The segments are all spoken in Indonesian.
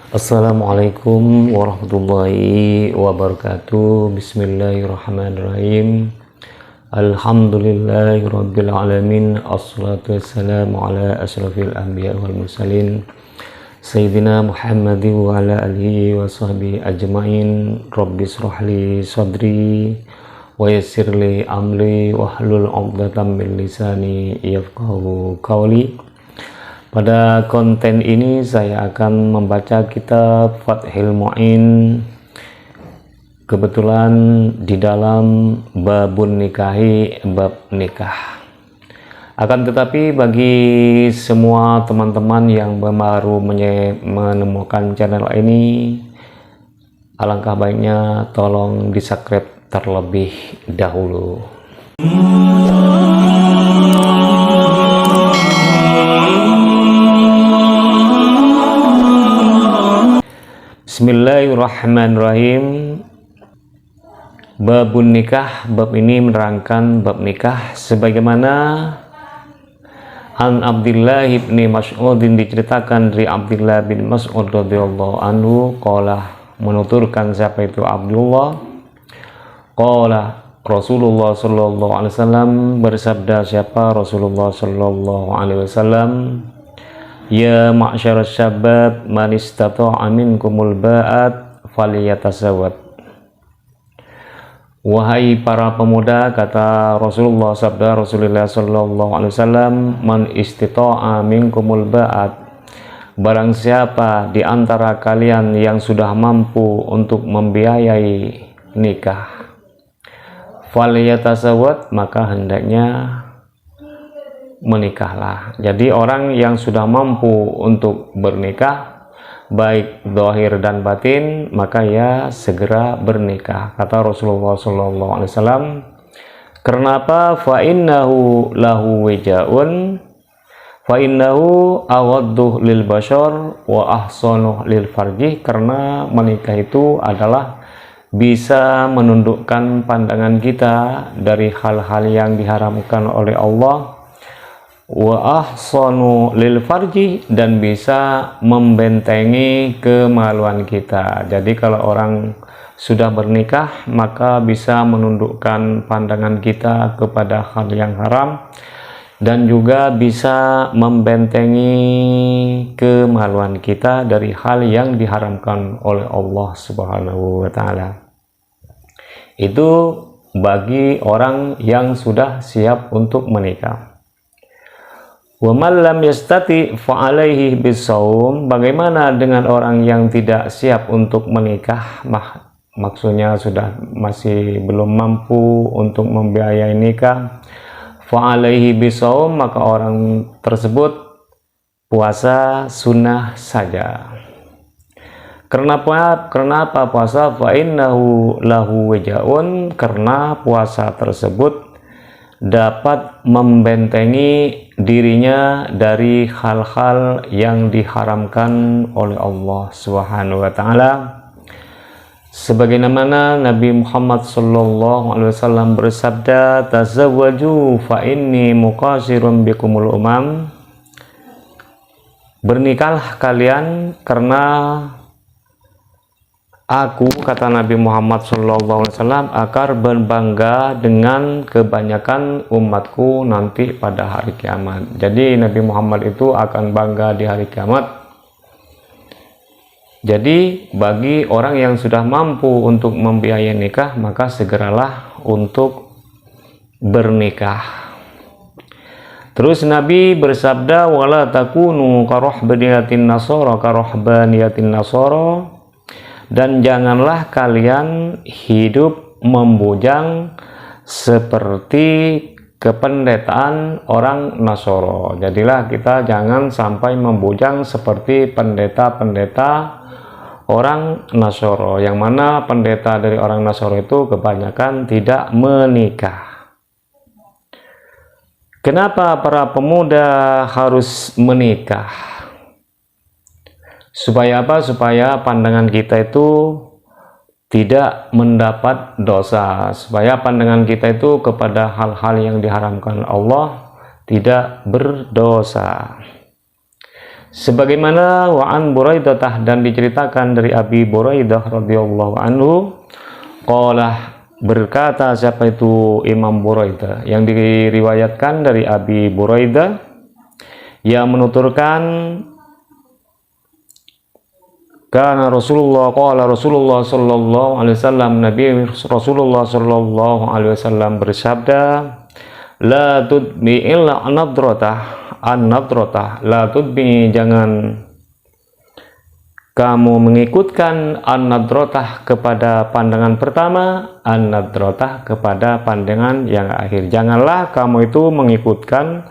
Assalamualaikum warahmatullahi wabarakatuh. Bismillahirrahmanirrahim. Alhamdulillahirabbil alamin. Assalatu wassalamu ala asyrafil anbiya wal mursalin Sayyidina Muhammadin wa ala alihi wa sahbihi ajmain. Rabbi shrah li sadri wa yassir li amri wahlul 'uqdatam min lisani yafqahu qawli. Pada konten ini saya akan membaca kitab Fathul Mu'in, kebetulan di dalam babun nikahi, bab nikah. Akan tetapi bagi semua teman-teman yang baru menemukan channel ini, alangkah baiknya tolong di-subscribe terlebih dahulu. Bismillahirrahmanirrahim. Babun nikah, bab ini menerangkan bab nikah sebagaimana An Abdullah bin Mas'ud diceritakan dari Abdullah bin Mas'ud radhiyallahu anhu qala, menuturkan siapa itu Abdullah, qala Rasulullah sallallahu alaihi wasallam, bersabda siapa Rasulullah sallallahu alaihi wasallam, ya ma'syaras syabab man istata'a minkumul ba'at falyatasawwad. Wahai para pemuda, kata Rasulullah, sabda Rasulullah sallallahu alaihi wasallam, man istata'a minkumul ba'at, barang siapa di antara kalian yang sudah mampu untuk membiayai nikah, falyatasawwad, maka hendaknya menikahlah. Jadi orang yang sudah mampu untuk bernikah baik zahir dan batin, maka ya segera bernikah. Kata Rasulullah sallallahu alaihi wasallam, kenapa? Fa innahu lahu wijaun, fa innahu awadduh lil bashar wa ahsanuh lil farjih. Karena menikah itu adalah bisa menundukkan pandangan kita dari hal-hal yang diharamkan oleh Allah, wa ahsanu lil farji, dan bisa membentengi kemaluan kita. Jadi kalau orang sudah bernikah maka bisa menundukkan pandangan kita kepada hal yang haram dan juga bisa membentengi kemaluan kita dari hal yang diharamkan oleh Allah Subhanahu wa taala. Itu bagi orang yang sudah siap untuk menikah. Wa man lam yastati fa alaihi bisawm. Bagaimana dengan orang yang tidak siap untuk menikah? Maksudnya sudah masih belum mampu untuk membiayai nikah. Fa alaihi bisawm, maka orang tersebut puasa sunnah saja. Kenapa puasa? Fa innahu lahu wijaun, karena puasa tersebut dapat membentengi dirinya dari hal-hal yang diharamkan oleh Allah Subhanahu wa taala. Sebagaimana Nabi Muhammad sallallahu alaihi wasallam bersabda, tazawwaju fa inni muqasirun bikumul umam. Bernikahlah kalian karena aku, kata Nabi Muhammad SAW, akan berbangga dengan kebanyakan umatku nanti pada hari kiamat. Jadi Nabi Muhammad itu akan bangga di hari kiamat. Jadi bagi orang yang sudah mampu untuk membiayai nikah, maka segeralah untuk bernikah. Terus Nabi bersabda, wala takunu karahbaniyatin nasara karahbaniyatin nasara, dan janganlah kalian hidup membujang seperti kependetaan orang Nasoro. Jadilah kita jangan sampai membujang seperti pendeta-pendeta orang Nasoro, yang mana pendeta dari orang Nasoro itu kebanyakan tidak menikah. Kenapa para pemuda harus menikah? Supaya apa? Supaya pandangan kita itu tidak mendapat dosa, supaya pandangan kita itu kepada hal-hal yang diharamkan Allah tidak berdosa. Sebagaimana wa'an Buraidah, dan diceritakan dari Abi Buraidah radhiyallahu anhu, qala, berkata siapa itu Imam Buraidah, yang diriwayatkan dari Abi Buraidah yang menuturkan, karena qala Rasulullah sallallahu alaihi wasallam, Nabi Rasulullah sallallahu alaihi wasallam bersabda, la tudbi illa an-nadratah, la tudbi, jangan kamu mengikutkan an-nadratah kepada pandangan pertama, an-nadratah kepada pandangan yang akhir. Janganlah kamu itu mengikutkan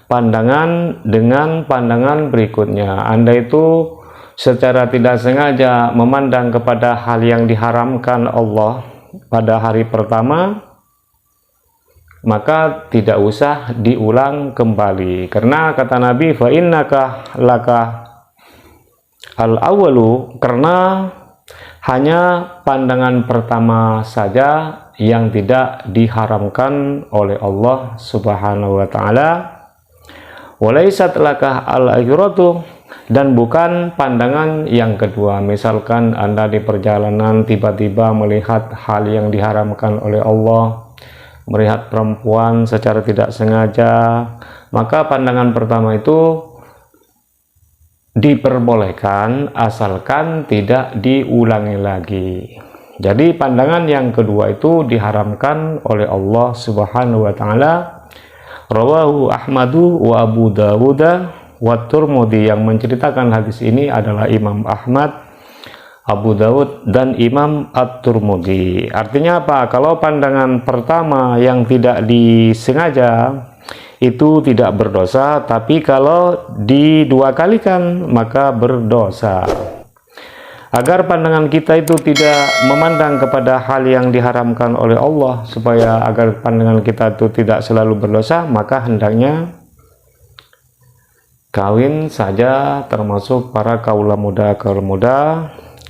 pandangan dengan pandangan berikutnya. Anda itu secara tidak sengaja memandang kepada hal yang diharamkan Allah pada hari pertama, maka tidak usah diulang kembali. Karena kata Nabi, fa innaka laka al-awwalu, karena hanya pandangan pertama saja yang tidak diharamkan oleh Allah Subhanahu wa taala. Walaysat laka al-akhiratu, dan bukan pandangan yang kedua. Misalkan Anda di perjalanan tiba-tiba melihat hal yang diharamkan oleh Allah, melihat perempuan secara tidak sengaja, maka pandangan pertama itu diperbolehkan asalkan tidak diulangi lagi. Jadi pandangan yang kedua itu diharamkan oleh Allah Subhanahu wa taala. Rawahu Ahmadu wa Abu Dawud wa Tirmidzi, yang menceritakan hadis ini adalah Imam Ahmad, Abu Dawud, dan Imam At-Tirmidzi. Artinya apa? Kalau pandangan pertama yang tidak disengaja itu tidak berdosa, tapi kalau didua kalikan maka berdosa. Agar pandangan kita itu tidak memandang kepada hal yang diharamkan oleh Allah, supaya agar pandangan kita itu tidak selalu berdosa, maka hendaknya kawin saja, termasuk para kaula muda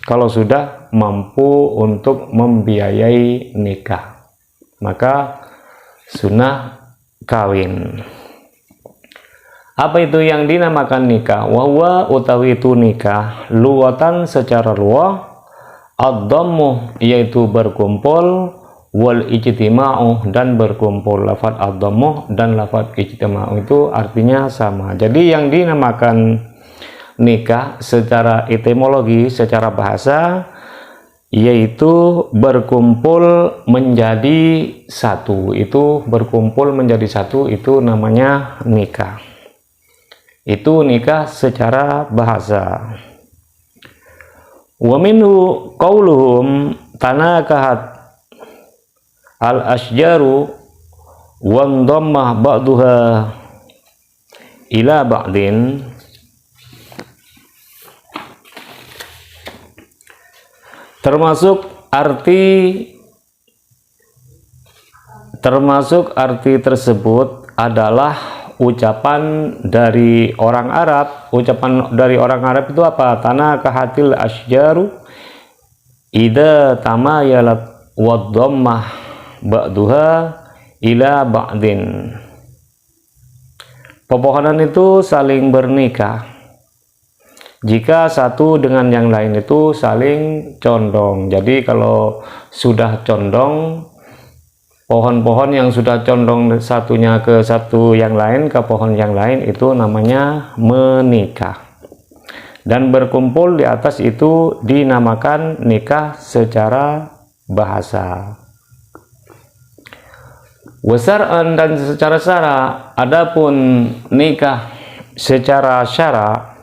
kalau sudah mampu untuk membiayai nikah, maka sunnah kawin. Apa itu yang dinamakan nikah? Wahwa utawi itu nikah, luwatan secara luah, ad-dhammu yaitu berkumpul, wal ijtima'u dan berkumpul. Lafaz ad-dhammu dan lafaz ijtima'u itu artinya sama. Jadi yang dinamakan nikah secara etimologi, secara bahasa, yaitu berkumpul menjadi satu. Itu berkumpul menjadi satu, itu namanya nikah. Itu nikah secara bahasa. Wa minhu qauluhum tanakahat al-asjaru wa dhammah ba'daha ila ba'din. Termasuk arti tersebut adalah ucapan dari orang Arab. Ucapan dari orang Arab itu apa? Tanakahatil asjaru idza tamayalat wa dhammah ba'daha ila ba'din. Pepohonan itu saling bernikah jika satu dengan yang lain itu saling condong. Jadi kalau sudah condong, pohon-pohon yang sudah condong satunya ke satu yang lain, ke pohon yang lain, itu namanya menikah. Dan berkumpul di atas itu dinamakan nikah secara bahasa. Wasar'an, dan secara syara. Adapun nikah secara syara,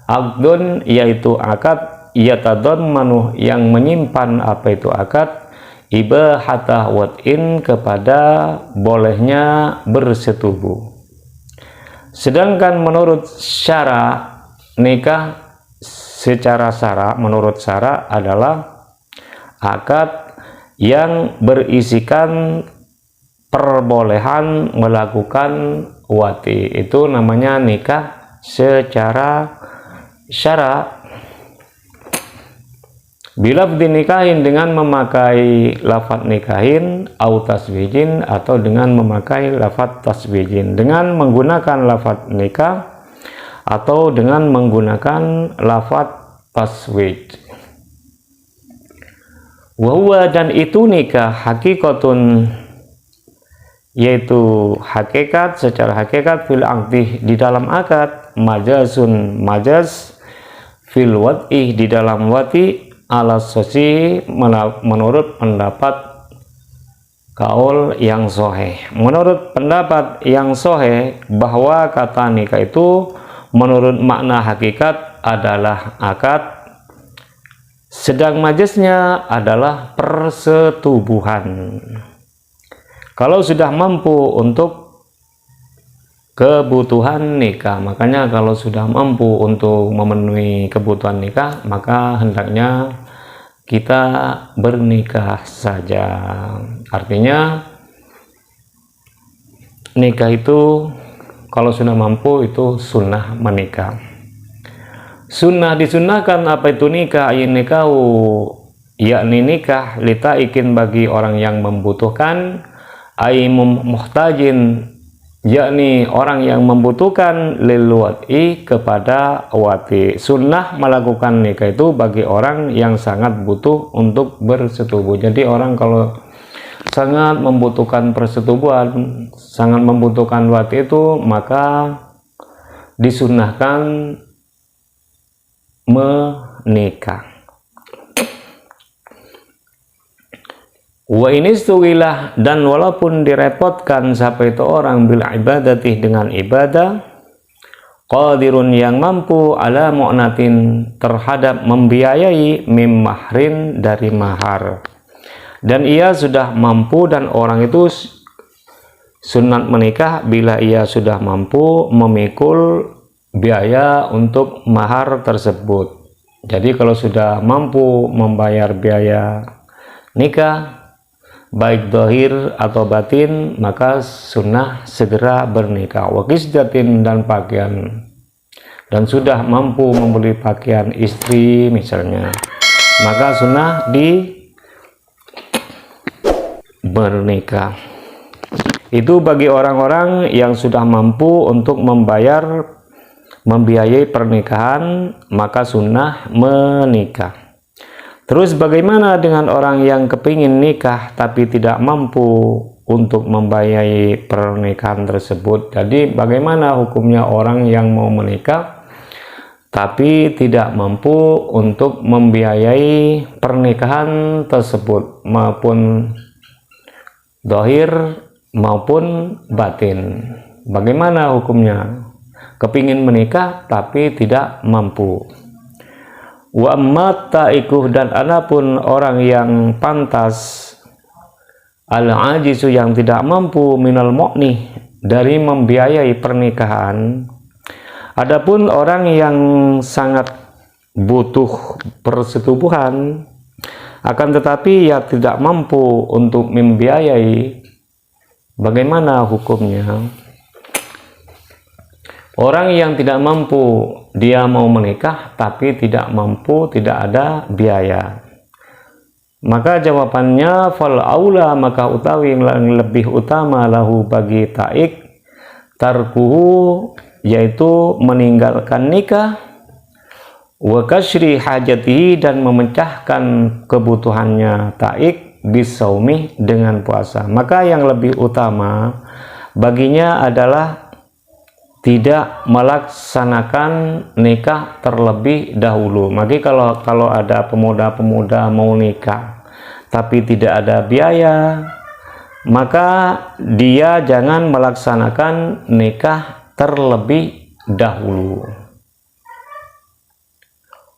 aqdun yaitu akad, yatadammanu yang menyimpan apa itu akad, ibahata wat'in kepada bolehnya bersetubuh. Sedangkan menurut syara, nikah secara syara, menurut syara adalah akad yang berisikan perbolehan melakukan wati. Itu namanya nikah secara syara. Bila dinikahin dengan memakai lafaz nikahin au taswijin, atau dengan memakai lafaz taswijin. Dengan menggunakan lafaz nikah atau dengan menggunakan lafaz taswij. Wa huwa, dan itu nikah hakikatun, yaitu hakikat, secara hakikat, fil aqdi, di dalam akad, majazun, majaz, fil wad'i, di dalam wati, ala sosi, menurut pendapat kaul yang soheh. Menurut pendapat yang soheh, bahwa kata nikah itu menurut makna hakikat adalah akad, sedang majaznya adalah persetubuhan. Kalau sudah mampu untuk kebutuhan nikah, makanya kalau sudah mampu untuk memenuhi kebutuhan nikah, maka hendaknya kita bernikah saja. Artinya nikah itu kalau sudah mampu itu sunnah menikah. Sunnah disunahkan, apa itu nikah? Ayin nikahu, yakni nikah, litaikin, bagi orang yang membutuhkan, aimum muhtajin, yakni orang yang membutuhkan, lil wati, kepada wati. Sunnah melakukan nikah itu bagi orang yang sangat butuh untuk bersetubuh. Jadi orang kalau sangat membutuhkan persetubuhan, sangat membutuhkan wati itu, maka disunnahkan menikah. Wa ini istuwilah, dan walaupun direpotkan siapa itu orang, bil ibadati, dengan ibadah, qadirun, yang mampu, ala mu'natin, terhadap membiayai, mim mahrin, dari mahar, dan ia sudah mampu, dan orang itu sunat menikah bila ia sudah mampu memikul biaya untuk mahar tersebut. Jadi kalau sudah mampu membayar biaya nikah, baik dohir atau batin, maka sunnah segera bernikah. Wa kisdatin, dan pakaian, dan sudah mampu membeli pakaian istri misalnya, maka sunnah di bernikah. Itu bagi orang-orang yang sudah mampu untuk membiayai pernikahan, maka sunnah menikah. Terus bagaimana dengan orang yang kepingin nikah tapi tidak mampu untuk membiayai pernikahan tersebut? Jadi bagaimana hukumnya orang yang mau menikah tapi tidak mampu untuk membiayai pernikahan tersebut, maupun dohir maupun batin? Bagaimana hukumnya? Kepingin menikah tapi tidak mampu. Wa amma taikuh, dan adapun orang yang pantas, al-ajizu, yang tidak mampu, minal mu'nih, dari membiayai pernikahan. Adapun orang yang sangat butuh persetubuhan, akan tetapi ia tidak mampu untuk membiayai, bagaimana hukumnya? Orang yang tidak mampu, dia mau menikah tapi tidak mampu, tidak ada biaya, maka jawabannya fal aula, maka utawi yang lebih utama, lahu, bagi taik, tarkuhu, yaitu meninggalkan nikah, wa kasri hajatihi, dan memecahkan kebutuhannya taik, bisaumi, dengan puasa. Maka yang lebih utama baginya adalah tidak melaksanakan nikah terlebih dahulu. Maka kalau ada pemuda-pemuda mau nikah tapi tidak ada biaya, maka dia jangan melaksanakan nikah terlebih dahulu.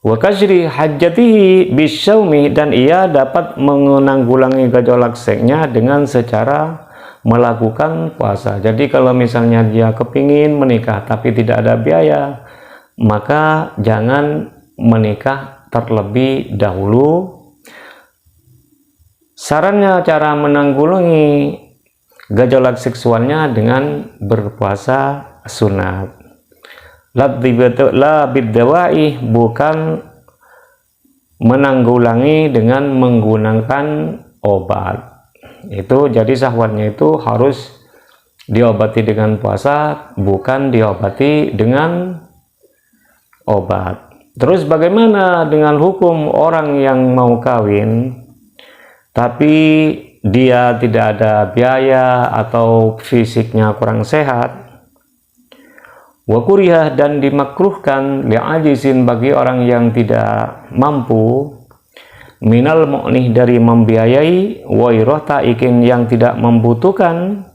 Wa kasri hajatihi bisaumi, dan ia dapat menanggulangi gejolak seksnya dengan secara melakukan puasa. Jadi kalau misalnya dia kepingin menikah tapi tidak ada biaya, maka jangan menikah terlebih dahulu. Sarannya cara menanggulangi gejolak seksualnya dengan berpuasa sunat. La biddawai, bukan menanggulangi dengan menggunakan obat. Itu jadi syahwatnya itu harus diobati dengan puasa, bukan diobati dengan obat. Terus bagaimana dengan hukum orang yang mau kawin tapi dia tidak ada biaya atau fisiknya kurang sehat? Wa kurihah, dan dimakruhkan li'ajizin, bagi orang yang tidak mampu, minal mu'nih, dari membiayai, wa irohtaikin, yang tidak membutuhkan.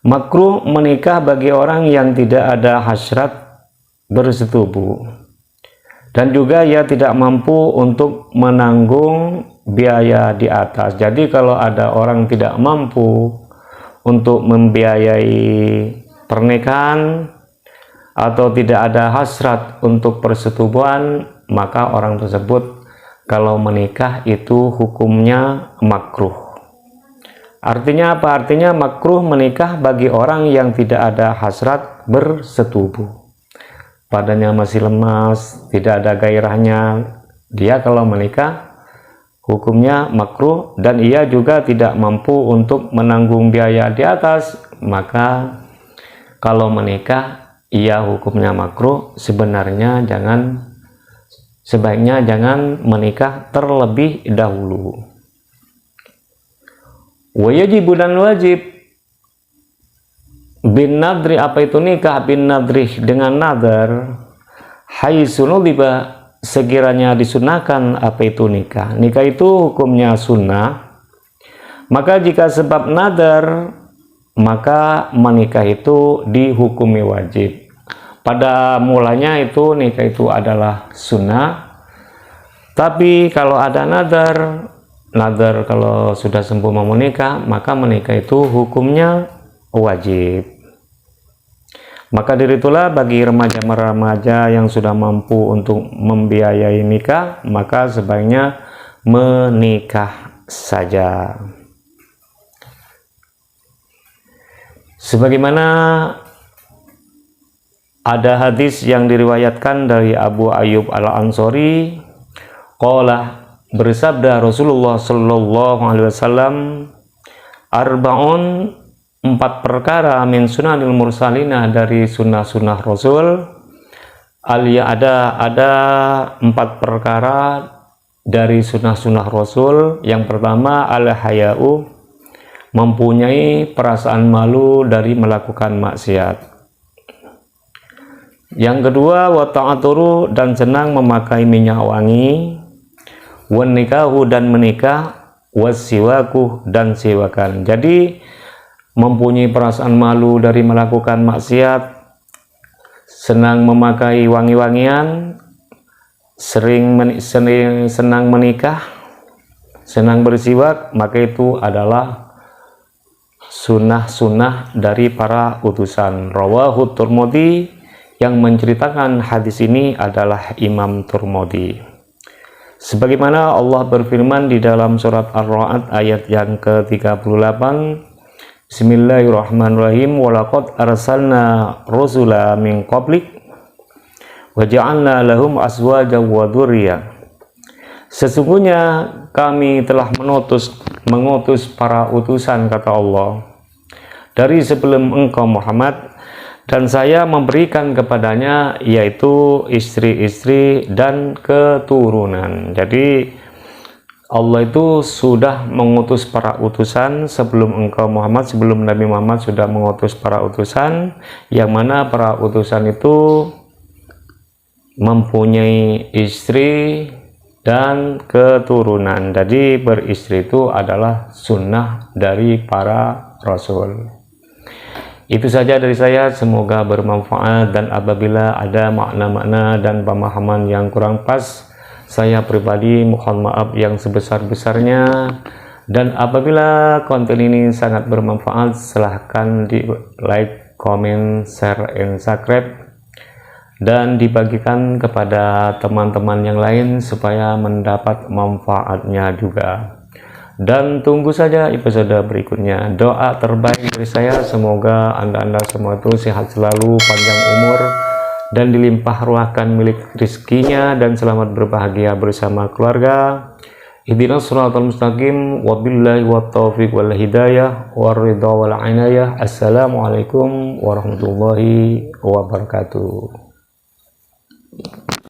Makruh menikah bagi orang yang tidak ada hasrat bersetubuh, dan juga ia tidak mampu untuk menanggung biaya di atas. Jadi kalau ada orang tidak mampu untuk membiayai pernikahan atau tidak ada hasrat untuk persetubuhan, maka orang tersebut kalau menikah itu hukumnya makruh. Artinya apa? Artinya makruh menikah bagi orang yang tidak ada hasrat bersetubuh, badannya masih lemas, tidak ada gairahnya. Dia kalau menikah hukumnya makruh, dan ia juga tidak mampu untuk menanggung biaya di atas, maka kalau menikah ia hukumnya makruh. Sebaiknya jangan menikah terlebih dahulu. Wajib, dan wajib, bin nadri, apa itu nikah? Bin nadri, dengan nadar, haitsunuliba, sekiranya disunahkan. Apa itu nikah? Nikah itu hukumnya sunnah, maka jika sebab nadar, maka menikah itu dihukumi wajib. Pada mulanya itu nikah itu adalah sunnah, tapi kalau ada nadar kalau sudah sembuh mau menikah, maka menikah itu hukumnya wajib. Maka dari itulah bagi remaja-remaja yang sudah mampu untuk membiayai nikah, maka sebaiknya menikah saja. Sebagaimana ada hadis yang diriwayatkan dari Abu Ayyub Al-Ansari, qala, bersabda Rasulullah sallallahu alaihi wasallam, arba'un, 4 perkara, min sunanil mursalinah, dari sunnah-sunnah Rasul. Ada 4 perkara dari sunnah-sunnah Rasul. Yang pertama, al-haya'u, mempunyai perasaan malu dari melakukan maksiat. Yang kedua, wa ta'aturu, dan senang memakai minyak wangi. Wan nikahu, dan menikah. Wasiwaku, dan siwakan. Jadi mempunyai perasaan malu dari melakukan maksiat, senang memakai wangi-wangian, senang menikah, senang bersiwak, maka itu adalah sunnah-sunnah dari para utusan. Rawahu Tirmidzi, yang menceritakan hadis ini adalah Imam Tirmidzi. Sebagaimana Allah berfirman di dalam surat Ar-Ra'd ayat yang ke-38, Bismillahirrahmanirrahim, walaqad arsalna rusula min qablik wa ja'alna lahum azwajan wa dzurriyyah. Sesungguhnya kami telah mengutus para utusan, kata Allah, dari sebelum engkau Muhammad, dan saya memberikan kepadanya yaitu istri-istri dan keturunan. Jadi Allah itu sudah mengutus para utusan sebelum engkau Muhammad, sebelum Nabi Muhammad sudah mengutus para utusan, yang mana para utusan itu mempunyai istri dan keturunan. Jadi beristri itu adalah sunnah dari para rasul. Itu saja dari saya, semoga bermanfaat, dan apabila ada makna-makna dan pemahaman yang kurang pas, saya pribadi mohon maaf yang sebesar-besarnya. Dan apabila konten ini sangat bermanfaat, silahkan di like, comment, share, and subscribe, dan dibagikan kepada teman-teman yang lain supaya mendapat manfaatnya juga. Dan tunggu saja episode berikutnya. Doa terbaik dari saya, semoga anda semua itu sehat selalu, panjang umur, dan dilimpah ruahkan milik rizkinya, dan selamat berbahagia bersama keluarga. Ihdinas shiratal mustaqim, wabillahi wattaufiq wal hidayah waridha wal inayah. Assalamualaikum warahmatullahi wabarakatuh.